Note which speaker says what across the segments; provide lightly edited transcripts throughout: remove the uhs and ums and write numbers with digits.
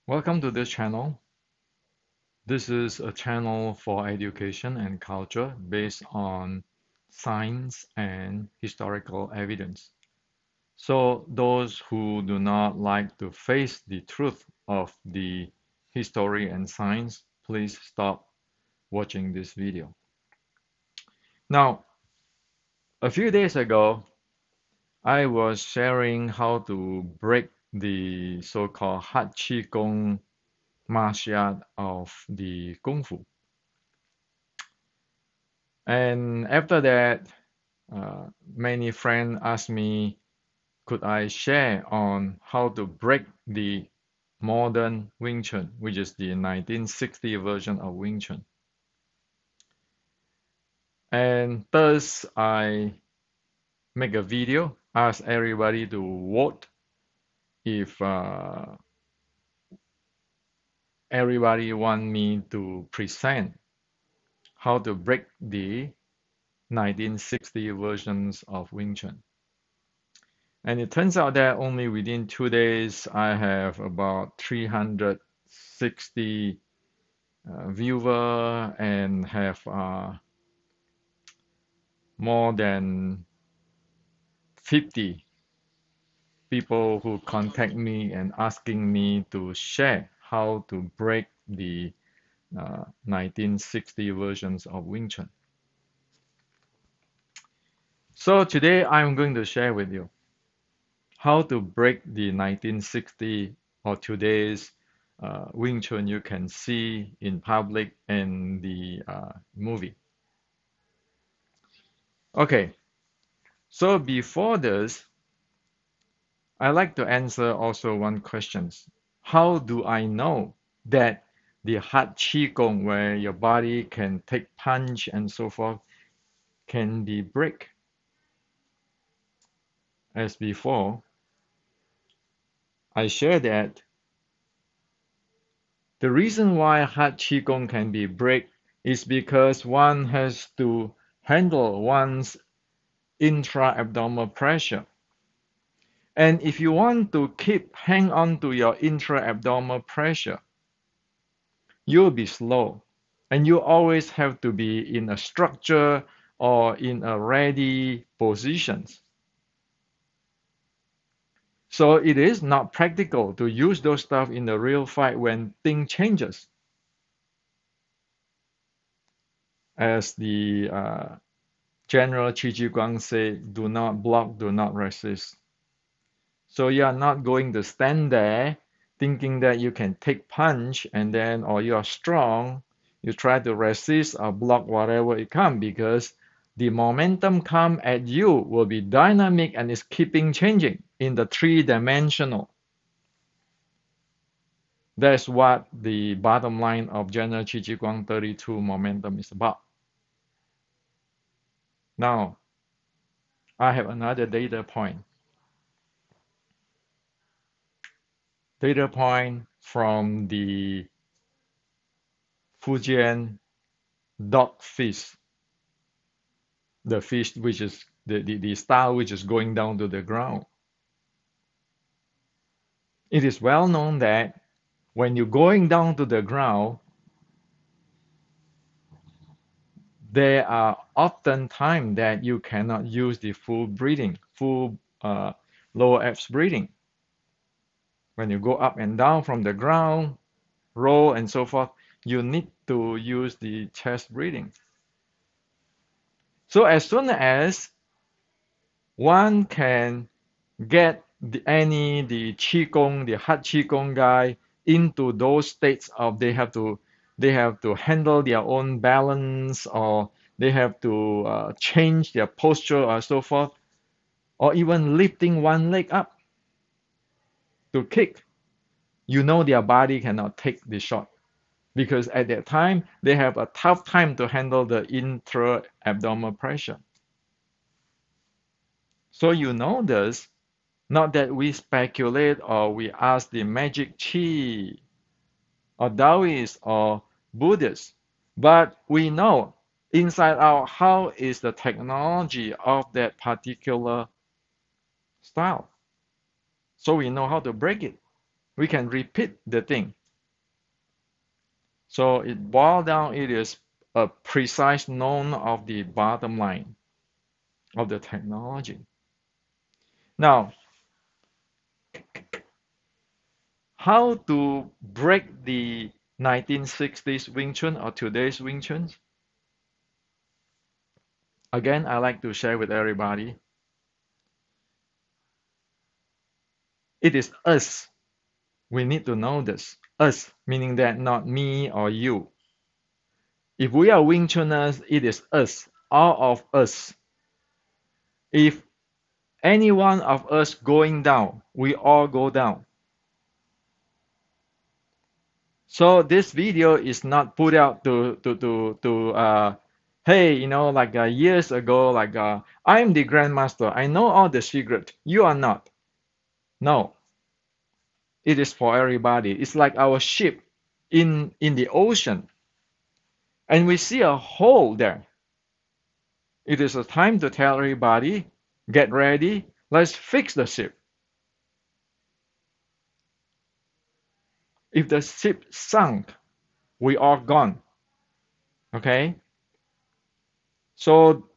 Speaker 1: Welcome to this channel. This is a channel for education and culture based on science and historical evidence. So those who do not like to face the truth of the history and science, please stop watching this video. Now, a few days ago, I was sharing how to break the so-called Hat Qi Gong martial art of the Kung Fu. And after that, many friends asked me, could I share on how to break the modern Wing Chun, which is the 1960 version of Wing Chun. And thus, I make a video, ask everybody to vote if everybody want me to present how to break the 1960 versions of Wing Chun. And it turns out that only within 2 days, I have about 360 viewer and have more than 50 people who contact me and asking me to share how to break the 1960 versions of Wing Chun. So today I'm going to share with you how to break the 1960 or today's Wing Chun you can see in public and the movie. Okay, so before this, I like to answer also one question. How do I know that the Hat Qi Gong, where your body can take punch and so forth, can be break? As before, I share that the reason why Hat Qi Gong can be break is because one has to handle one's intra-abdominal pressure. And if you want to hang on to your intra-abdominal pressure, you'll be slow. And you always have to be in a structure or in a ready positions. So it is not practical to use those stuff in the real fight when things changes. As the General Qi Ji Guang said, do not block, do not resist. So you are not going to stand there thinking that you can take punch and then, or you are strong, you try to resist or block whatever it comes, because the momentum come at you will be dynamic and is keeping changing in the three-dimensional. That's what the bottom line of General Qi Ji Guang 32 momentum is about. Now, I have another data point. Data point from the Fujian dogfish, the fish which is the style which is going down to the ground. It is well known that when you're going down to the ground, there are often times that you cannot use the full breathing, full lower abs breathing. When you go up and down from the ground, roll and so forth, you need to use the chest breathing. So as soon as one can get the qigong, the hat qigong guy into those states of they have to handle their own balance, or they have to change their posture or so forth, or even lifting one leg up to kick. You know their body cannot take the shot, because at that time they have a tough time to handle the intra-abdominal pressure. So you know this, not that we speculate or we ask the magic chi or Taoists or Buddhists, but we know inside out how is the technology of that particular style. So we know how to break it. We can repeat the thing. So it boiled down, it is a precise known of the bottom line of the technology. Now, how to break the 1960s Wing Chun or today's Wing Chun? Again, I like to share with everybody. It is us. We need to know this. Us, meaning that not me or you. If we are Wing Chuners, it is us, all of us. If any one of us going down, we all go down. So this video is not put out to hey, like years ago, like I'm the grandmaster. I know all the secret. You are not. No, it is for everybody. It's like our ship in the ocean, and we see a hole there. It is a time to tell everybody, get ready. Let's fix the ship. If the ship sunk, we are gone. Okay? So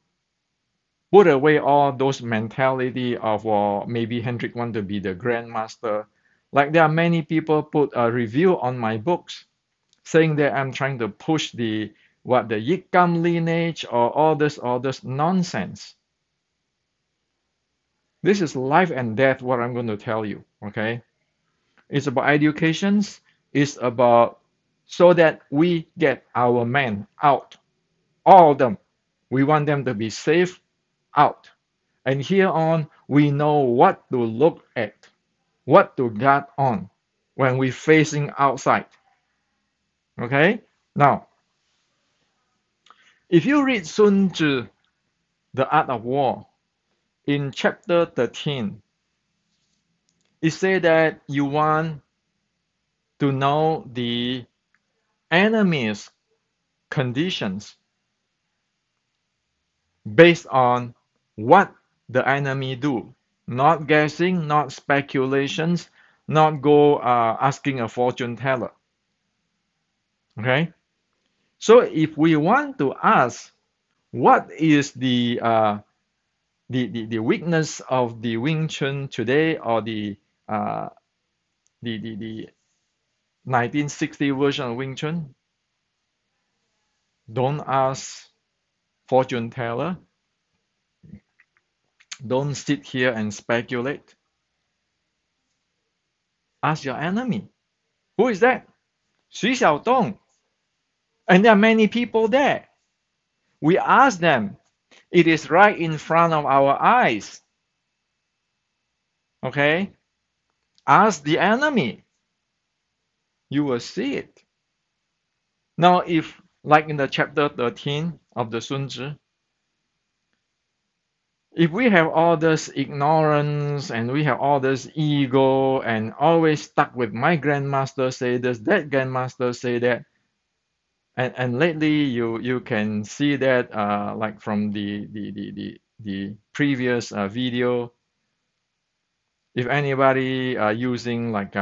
Speaker 1: put away all those mentality of maybe Hendrik want to be the grandmaster. Like there are many people put a review on my books saying that I'm trying to push the Yikam lineage or all this nonsense. This is life and death what I'm going to tell you, okay? It's about educations, it's about so that we get our men out, all of them. We want them to be safe out. And here on, we know what to look at, what to guard on when we're facing outside. Okay? Now, if you read Sun Tzu, The Art of War, in chapter 13, it says that you want to know the enemy's conditions based on what the enemy do. Not guessing, not speculations, not go asking a fortune teller. Okay? So if we want to ask what is the weakness of the Wing Chun today or uh, the 1960 version of Wing Chun, don't ask fortune teller. Don't sit here and speculate. Ask your enemy. Who is that? Xu Xiaodong. And there are many people there. We ask them. It is right in front of our eyes. Okay? Ask the enemy. You will see it. Now, if, like in the chapter 13 of the Sun Tzu, if we have all this ignorance and we have all this ego and always stuck with my grandmaster say this, that grandmaster say that, and lately you can see that like from the previous video, if anybody using like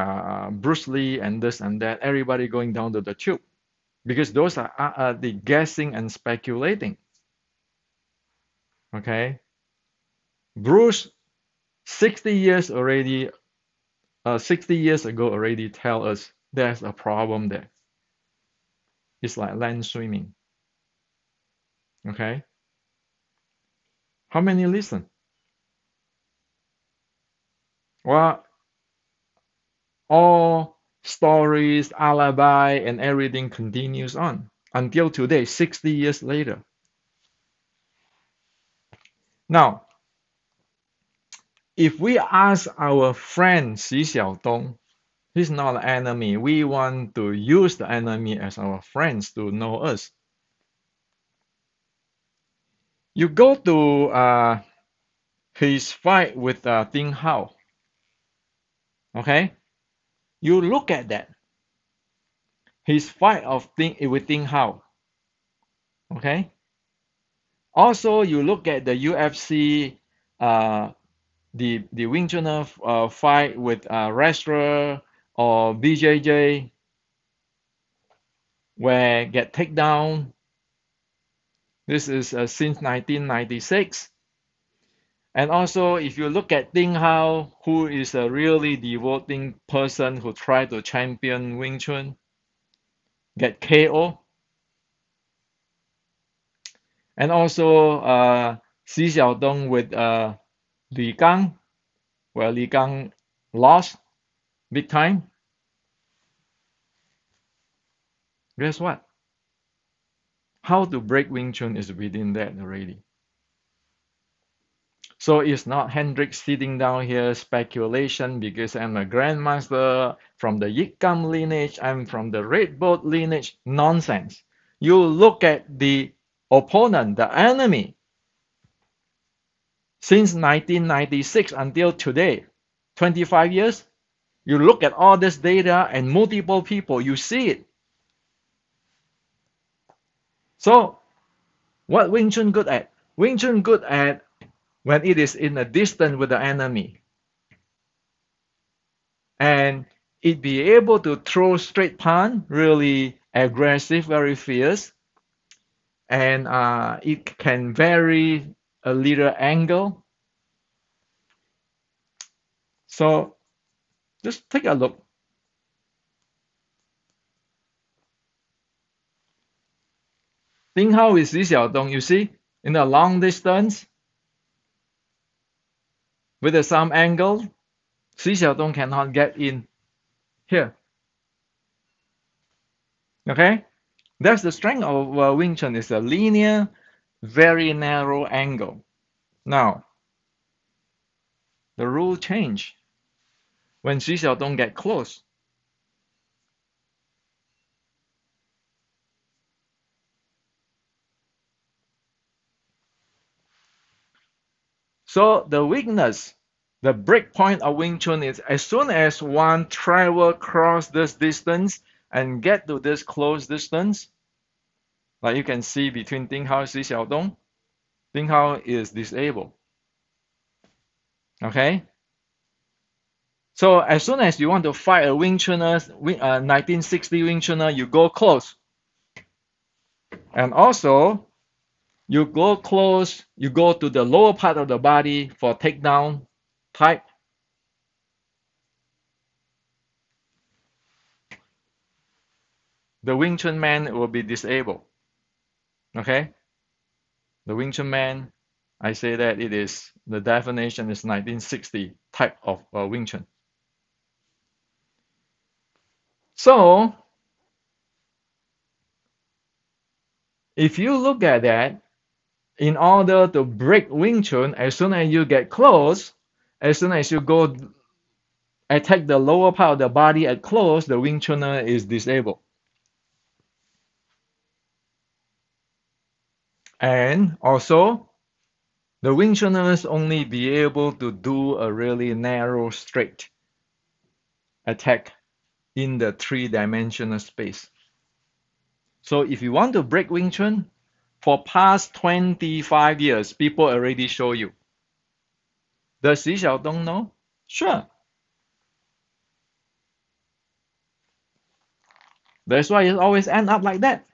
Speaker 1: Bruce Lee and this and that, everybody going down to the tube because those are the guessing and speculating. Okay, Bruce 60 years already 60 years ago already tell us there's a problem there. It's like land swimming. Okay, how many listen? Well, all stories, alibi, and everything continues on until today, 60 years later. Now, if we ask our friend Xi Xiaodong, he's not an enemy. We want to use the enemy as our friends to know us. You go to his fight with Ding Hao. Okay, you look at that. His fight with Ding Hao. Okay. Also, you look at the UFC, the Wing Chun fight with wrestler or BJJ. where get takedown. This is since 1996. And also, if you look at Ding Hao, who is a really devoting person who tried to champion Wing Chun, get KO. And also Xi Xiaodong with Li Gang, where Li Gang lost big time. Guess what? How to break Wing Chun is within that already. So it's not Hendrik sitting down here speculation because I'm a grandmaster from the Yik Gam lineage, I'm from the Red Boat lineage. Nonsense. You look at the opponent, the enemy, since 1996 until today, 25 years. You look at all this data and multiple people, you see it. So what Wing Chun good at? Wing Chun good at when it is in a distance with the enemy. And it be able to throw straight punch, really aggressive, very fierce. And it can vary a little angle. So just take a look. Think how is Xi Xiaodong, you see, in the long distance, with some angle, Xi Xiaodong cannot get in here. Okay? That's the strength of Wing Chun. It's a linear, very narrow angle. Now, the rule change when Xi Xiaodong get close. So the weakness, the break point of Wing Chun is as soon as one travel across this distance and get to this close distance, like you can see between Ding Hao and Xi Xiaodong, Ding Hao is disabled. Okay? So as soon as you want to fight a Wing Chunner, 1960 Wing Chunner, you go close. And also, you go close, you go to the lower part of the body for takedown type. The Wing Chun man will be disabled. Okay? The Wing Chun man, I say that it is, the definition is 1960 type of Wing Chun. So, if you look at that, in order to break Wing Chun, as soon as you get close, as soon as you go attack the lower part of the body at close, the Wing Chunner is disabled. And also, the Wing Chunners only be able to do a really narrow, straight attack in the three-dimensional space. So if you want to break Wing Chun, for past 25 years, people already show you. Does Xi Xiaodong know? Sure. That's why it always end up like that.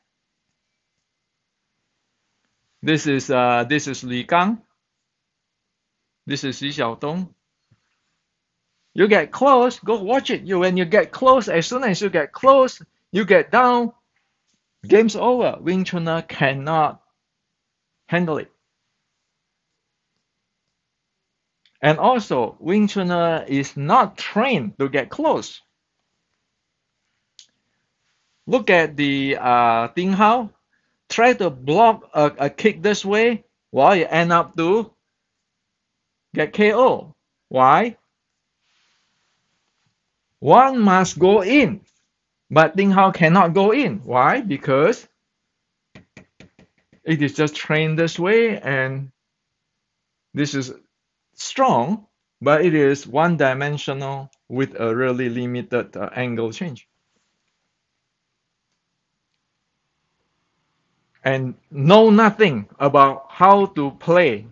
Speaker 1: This is Li Gang. This is Xi Xiaodong. You get close, go watch it. When you get close, as soon as you get close, you get down, game's over. Wing Chunner cannot handle it. And also, Wing Chunner is not trained to get close. Look at the Ding Hao. Try to block a kick this way, while you end up to get KO. Why? One must go in, but Ding Hao cannot go in. Why? Because it is just trained this way, and this is strong, but it is one-dimensional with a really limited angle change. And know nothing about how to play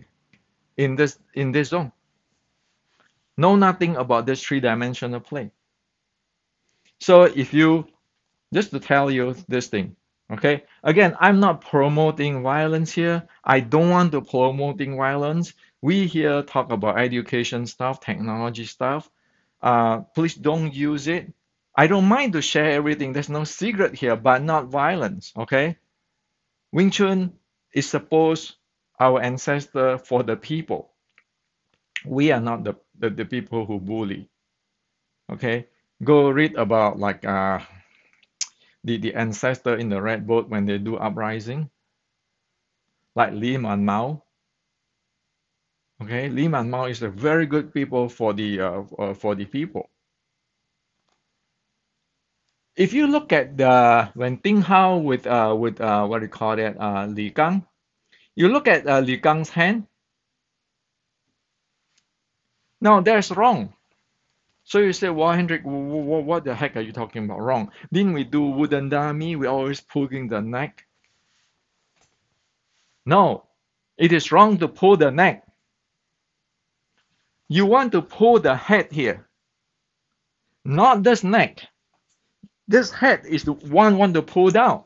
Speaker 1: in this zone. Know nothing about this three-dimensional play. So if you, just to tell you this thing, Okay, again, I'm not promoting violence here. I don't want to promoting violence. We here talk about education stuff, technology stuff. Please don't use it. I don't mind to share everything. There's no secret here, but not violence. Okay, Wing Chun is supposed our ancestor for the people. We are not the people who bully. Okay, go read about like the ancestor in the red boat when they do uprising, like Lim and Mao. Okay, Lim and Mao is a very good people for the people. If you look at the when Ding Hao with what do you call it Li Gang, you look at Li Gang's hand. No, that's wrong. So you say, well, Hendrik, what the heck are you talking about? Wrong. Didn't we do wooden dummy? We always pulling the neck. No, it is wrong to pull the neck. You want to pull the head here, not this neck. This head is the one want to pull down.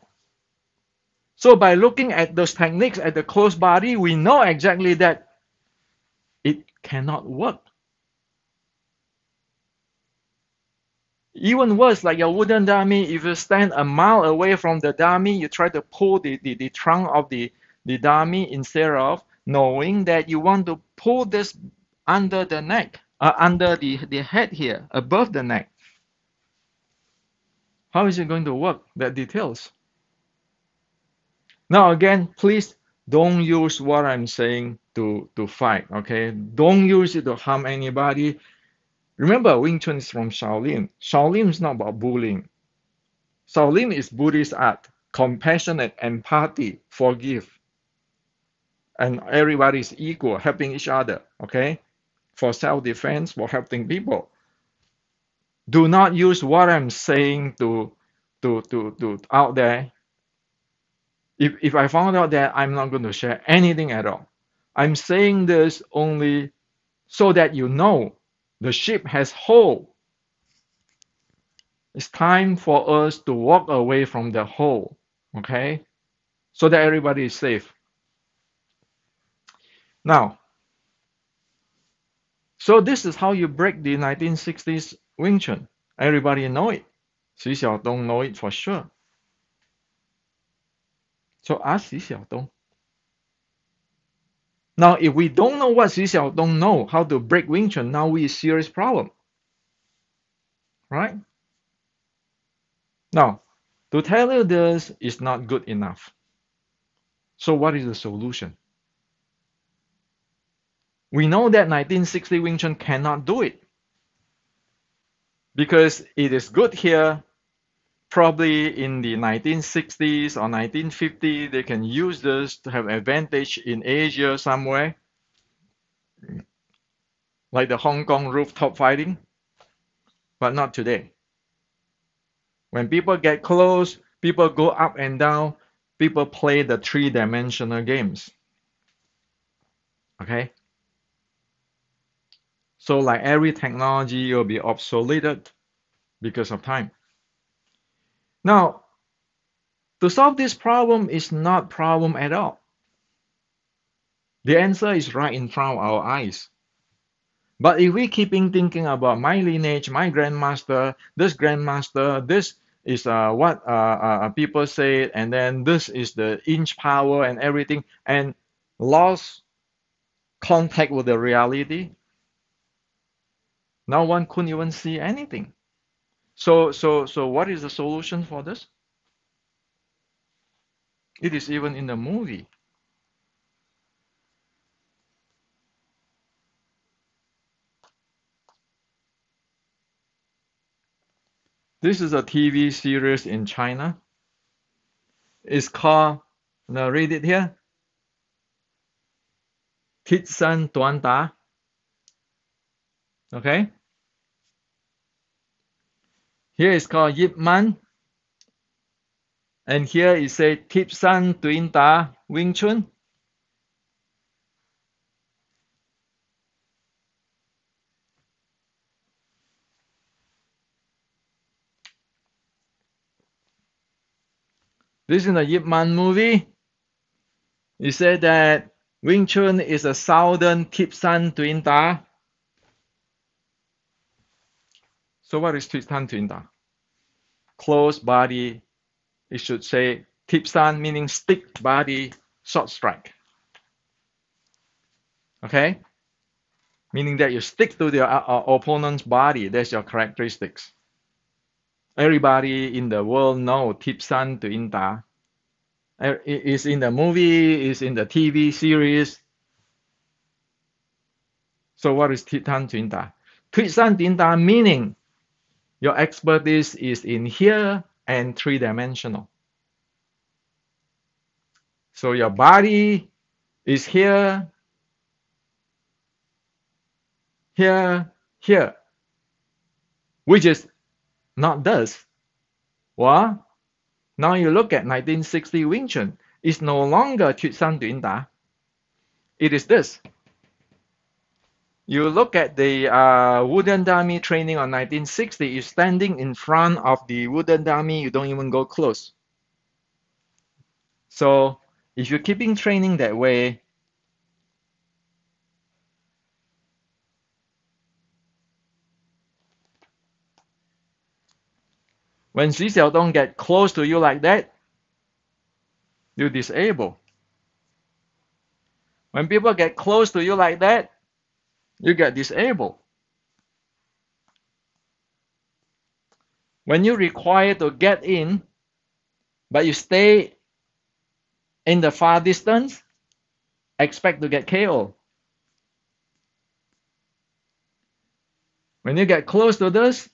Speaker 1: So by looking at those techniques at the close body, we know exactly that it cannot work. Even worse, like a wooden dummy, if you stand a mile away from the dummy, you try to pull the trunk of the dummy instead of knowing that you want to pull this under the neck, under the head here, above the neck. How is it going to work? The details. Now again, please don't use what I'm saying to fight, okay? Don't use it to harm anybody. Remember, Wing Chun is from Shaolin. Shaolin is not about bullying. Shaolin is Buddhist art, compassionate, empathy, forgive, and everybody is equal, helping each other, okay? For self-defense, for helping people. Do not use what I'm saying to out there. If I found out that, I'm not going to share anything at all. I'm saying this only so that you know the ship has hole. It's time for us to walk away from the hole, okay? So that everybody is safe. Now, so this is how you break the 1960s Wing Chun. Everybody know it. Xi Xiaodong know it for sure. So ask Xi Xiaodong. Now, if we don't know what Xi Xiaodong know, how to break Wing Chun, now we serious problem, right? Now, to tell you this is not good enough. So what is the solution? We know that 1960 Wing Chun cannot do it because it is good here. Probably in the 1960s or 1950s, they can use this to have advantage in Asia somewhere, like the Hong Kong rooftop fighting, but not today. When people get close, people go up and down, people play the three-dimensional games. Okay? So like every technology will be obsoleted because of time. Now, to solve this problem is not problem at all. The answer is right in front of our eyes. But if we keeping thinking about my lineage, my grandmaster, this is what people say, and then this is the inch power and everything, and lost contact with the reality, no one couldn't even see anything. So what is the solution for this? It is even in the movie. This is a TV series in China. It's called, now read it here, Thiết San Tuan Da. Okay? Here it's called Yip Man. And here it says Tip San Tuin Da Wing Chun. This is the Yip Man movie. He said that Wing Chun is a southern Tip San Tuin Ta. So what is Tip San Tuin Ta? Close body. It should say Tip San meaning stick body, short strike. Okay? Meaning that you stick to the opponent's body. That's your characteristics. Everybody in the world know Tip San Tuin Ta. It's in the movie, it's in the TV series. So what is Tip San Tuin Ta? Tip San Tuin Ta meaning your expertise is in here and three-dimensional. So your body is here, here, here, which is not this. Well, now you look at 1960 Wing Chun. It's no longer Tui San Tuin Ta. It is this. You look at the wooden dummy training on 1960. You're standing in front of the wooden dummy. You don't even go close. So if you're keeping training that way, when Xi Xiaodong get close to you like that, you disable. When people get close to you like that, you get disabled. When you require to get in, but you stay in the far distance, expect to get KO. When you get close to this,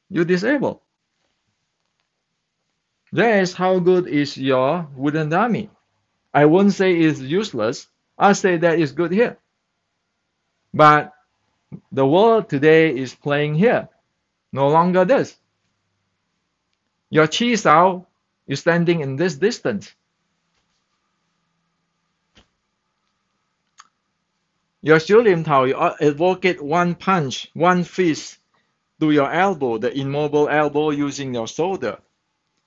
Speaker 1: you disable. That is how good is your wooden dummy. I won't say it's useless. I'll say that it's good here. But the world today is playing here. No longer this. Your chi sao is standing in this distance. Your xiu lim tao, you advocate one punch, one fist to your elbow, the immobile elbow using your shoulder.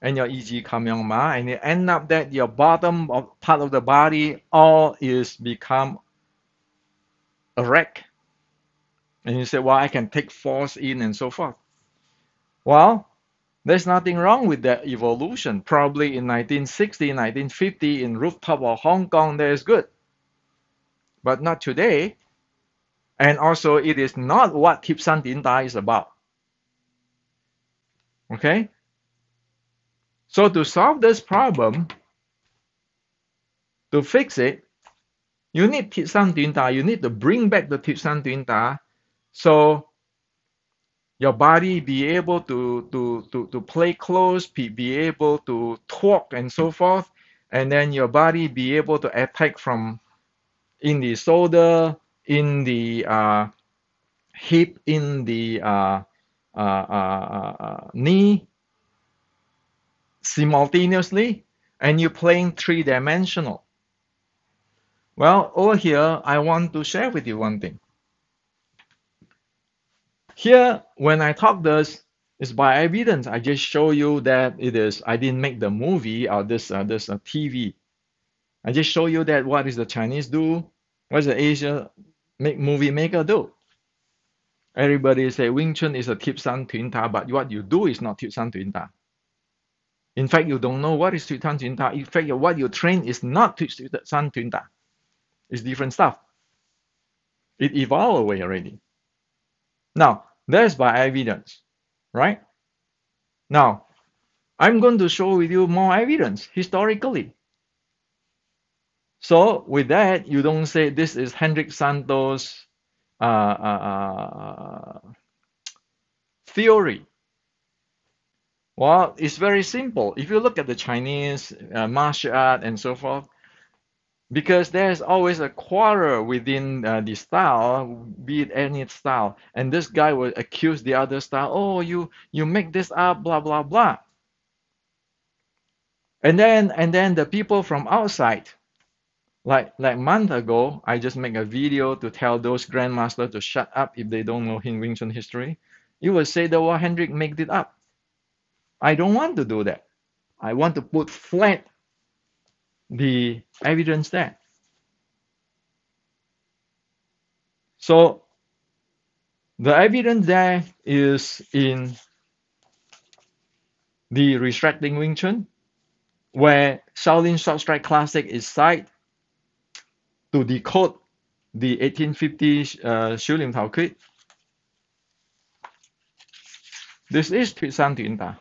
Speaker 1: And your EG Kamyong Ma, and it end up that your bottom part of the body all is become a wreck. And you say, well, I can take force in and so forth. Well, there's nothing wrong with that evolution. Probably in 1960, 1950, in rooftop of Hong Kong, that is good. But not today. And also, it is not what Tip San Tin Ta is about. Okay? So to solve this problem, to fix it, you need Tip San Tin Ta. You need to bring back the Tip San Tin Ta so your body be able to play close, be able to talk and so forth, and then your body be able to attack from in the shoulder, in the hip, in the knee simultaneously, and you're playing three-dimensional. Well, over here, I want to share with you one thing. Here, when I talk this, it's by evidence. I just show you that it is. I didn't make the movie or this TV. I just show you that what is the Chinese do, what is the Asia movie maker do. Everybody say Wing Chun is a Tip San Tuin Ta, but what you do is not Tip San Tuin Ta. In fact, you don't know what is Tip San Tuin Ta. In fact, what you train is not Tip San Tuin Ta. It's different stuff. It evolved away already. Now, that's by evidence, right? Now, I'm going to show with you more evidence historically. So with that, you don't say this is Hendrik Santos' theory. Well, it's very simple. If you look at the Chinese martial art and so forth, because there's always a quarrel within the style, be it any style, and this guy will accuse the other style, oh, you make this up, blah blah blah. And then the people from outside, like a month ago, I just make a video to tell those grandmasters to shut up if they don't know Wing Chun history. You will say that well, Hendrik made it up. I don't want to do that. I want to put flat the evidence there. So the evidence there is in the restricting Wing Chun, where Shaolin Short Strike Classic is cited to decode the 1850 Xiu Lim Tao Crit. This is Thuy San Tuyen Ta.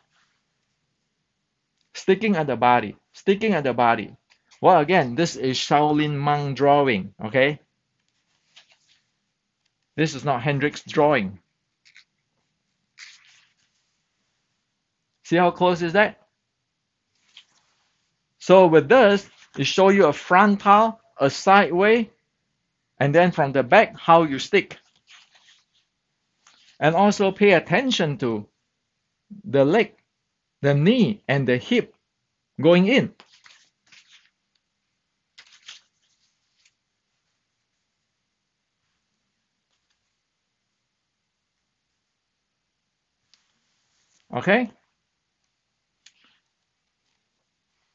Speaker 1: Sticking at the body, sticking at the body. Well, again, this is Shaolin monk drawing, okay? This is not Hendrik's drawing. See how close is that? So with this, it shows you a frontal, a sideway, and then from the back, how you stick. And also pay attention to the leg, the knee, and the hip going in. Okay?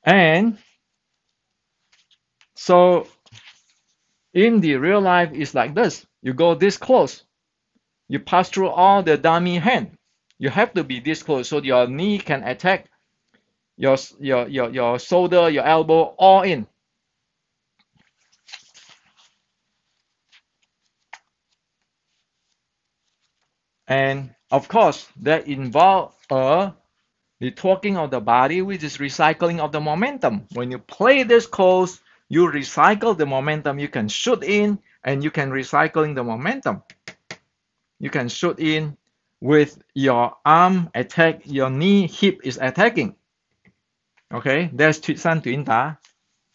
Speaker 1: And so in the real life, it's like this. You go this close. You pass through all the dummy hand. You have to be this close so your knee can attack your shoulder, your elbow, all in. And of course, that involves the torquing of the body, which is recycling of the momentum. When you play this close, you recycle the momentum. You can shoot in and you can recycling the momentum. You can shoot in with your arm attack, your knee, hip is attacking. Okay, that's Thuy San Tuyen Ta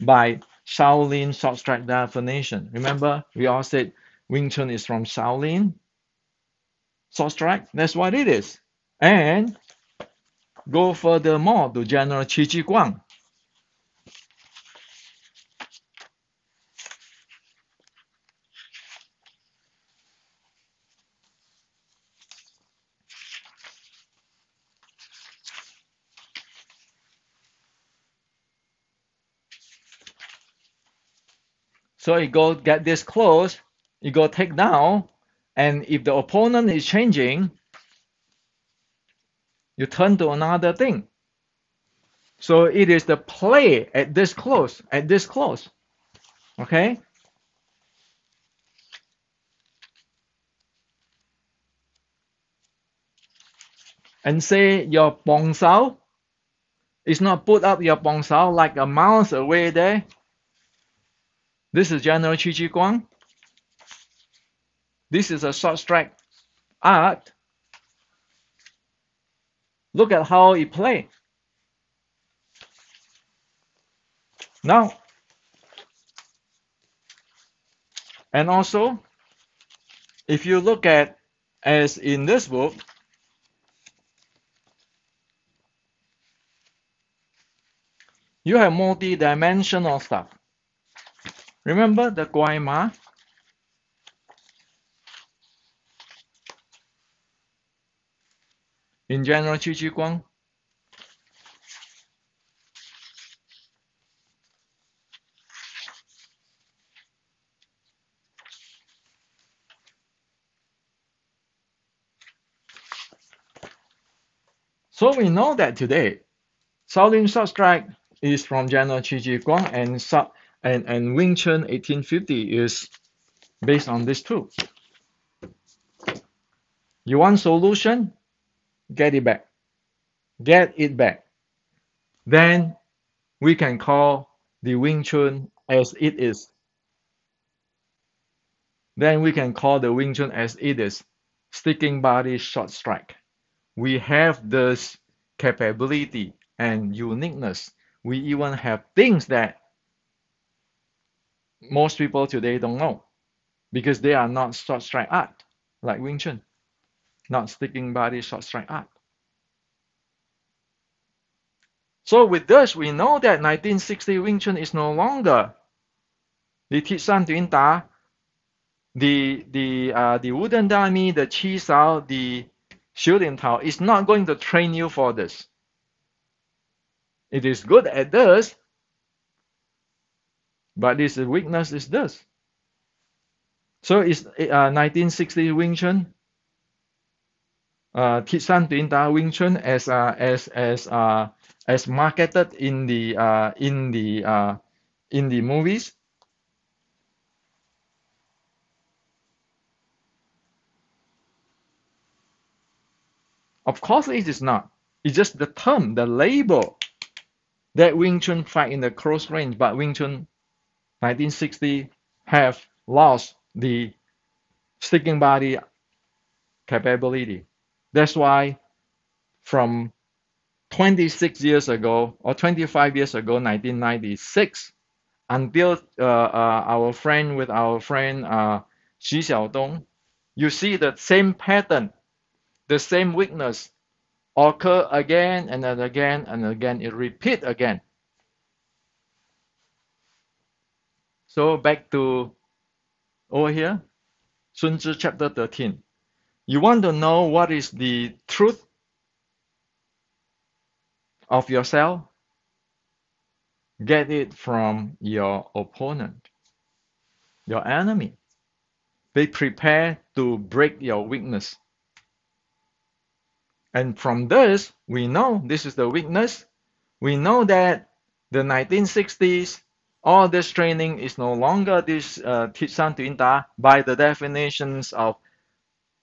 Speaker 1: by Shaolin short strike definition. Remember, we all said Wing Chun is from Shaolin short strike. That's what it is. And go furthermore to General Qi Ji Guang. So you go get this close, you go take down, and if the opponent is changing, you turn to another thing. So it is the play at this close, okay? And say your bong sao is not put up your bong sao like a mouse away there. This is General Qi Ji Guang. This is a short strike art. Look at how it play. Now, and also, if you look at, as in this book, you have multi-dimensional stuff. Remember the Guai Ma? In General Qi Ji Guang? So we know that today, Shaolin short strike is from General Qi Ji Guang, and Wing Chun 1850 is based on this too. You want solution? Get it back. Get it back. Then we can call the Wing Chun as it is. Then we can call the Wing Chun as it is. Sticking body short strike. We have this capability and uniqueness. We even have things that most people today don't know because they are not short strike art like Wing Chun, not sticking body short strike art. So with this, we know that 1960 Wing Chun is no longer the Thuy San Tuyen Ta, the wooden dummy, the Qi Sao, the Xiu Lim Tao is not going to train you for this. It is good at this, but its weakness is this. So it's 1960 Wing Chun, 铁三tuyến打 Wing Chun as marketed in the movies. Of course, it is not. It's just the term, the label that Wing Chun fight in the close range, but Wing Chun 1960 have lost the sticking body capability. That's why from 26 years ago or 25 years ago, 1996, until our friend with our friend Xu Xiaodong, you see the same pattern, the same weakness occur again and then again and again. It repeat again. So back to over here, Sun Tzu chapter 13. You want to know what is the truth of yourself? Get it from your opponent, your enemy. They prepare to break your weakness. And from this, we know this is the weakness. We know that the 1960s, all this training is no longer this Tisan Tuinda by the definitions of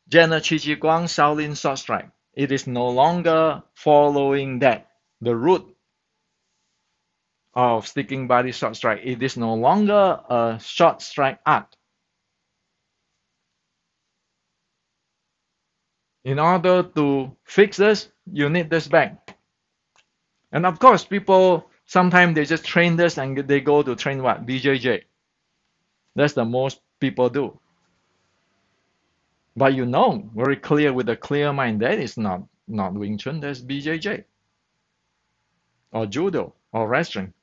Speaker 1: General Qi Ji Guang Shaolin Sword Strike. It is no longer following that, the root of sticking body short strike. It is no longer a short strike art. In order to fix this, you need this bag. And of course, people sometimes they just train this and they go to train what? BJJ. That's the most people do. But you know very clear with a clear mind that is not Wing Chun, that's BJJ or judo or wrestling.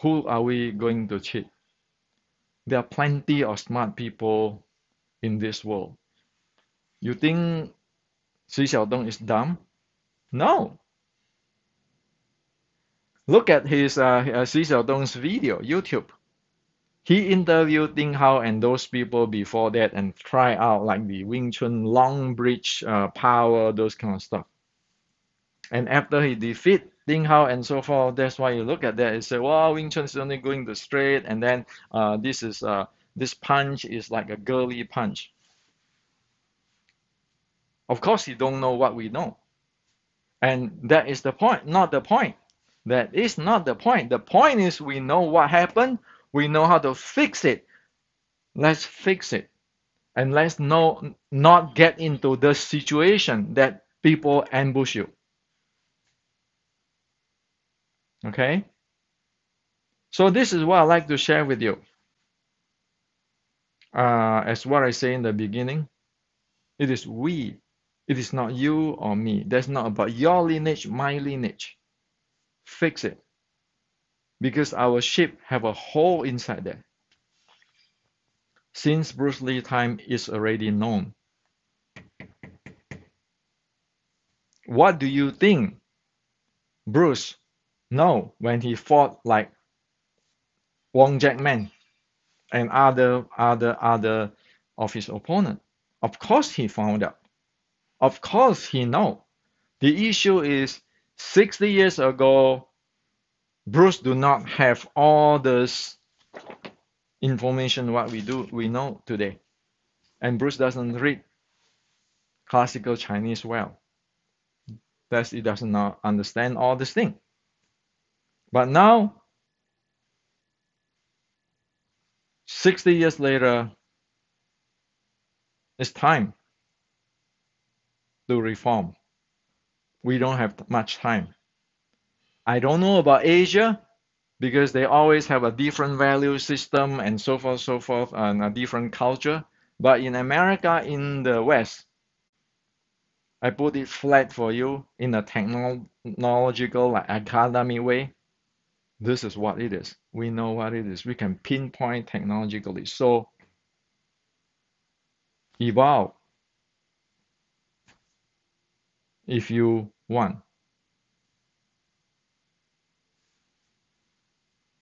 Speaker 1: Who are we going to cheat? There are plenty of smart people in this world. You think Xu Xiaodong is dumb? No. Look at his Xu Xiaodong's video, YouTube. He interviewed Ding Hao and those people before that and try out like the Wing Chun long bridge power, those kind of stuff. And after he defeat Ding Hao and so forth, that's why you look at that and say, well, Wing Chun is only going the straight, and then this punch is like a girly punch. Of course, he don't know what we know. And that is the point, not the point. That is not the point. The point is we know what happened. We know how to fix it. Let's fix it. And let's not get into the situation that people ambush you. Okay? So this is what I'd like to share with you. As what I say in the beginning, it is we. It is not you or me. That's not about your lineage, my lineage. Fix it. Because our ship have a hole inside there. Since Bruce Lee time is already known. What do you think Bruce know when he fought like Wong Jackman and other of his opponent? Of course he found out. Of course he know. The issue is 60 years ago, Bruce do not have all this information what we know today. And Bruce doesn't read classical Chinese well. Thus he does not understand all this thing. But now, 60 years later, it's time to reform. We don't have much time. I don't know about Asia because they always have a different value system and so forth, and a different culture. But in America, in the West, I put it flat for you in a technological, like academy way. This is what it is. We know what it is. We can pinpoint technologically. So evolve if you want.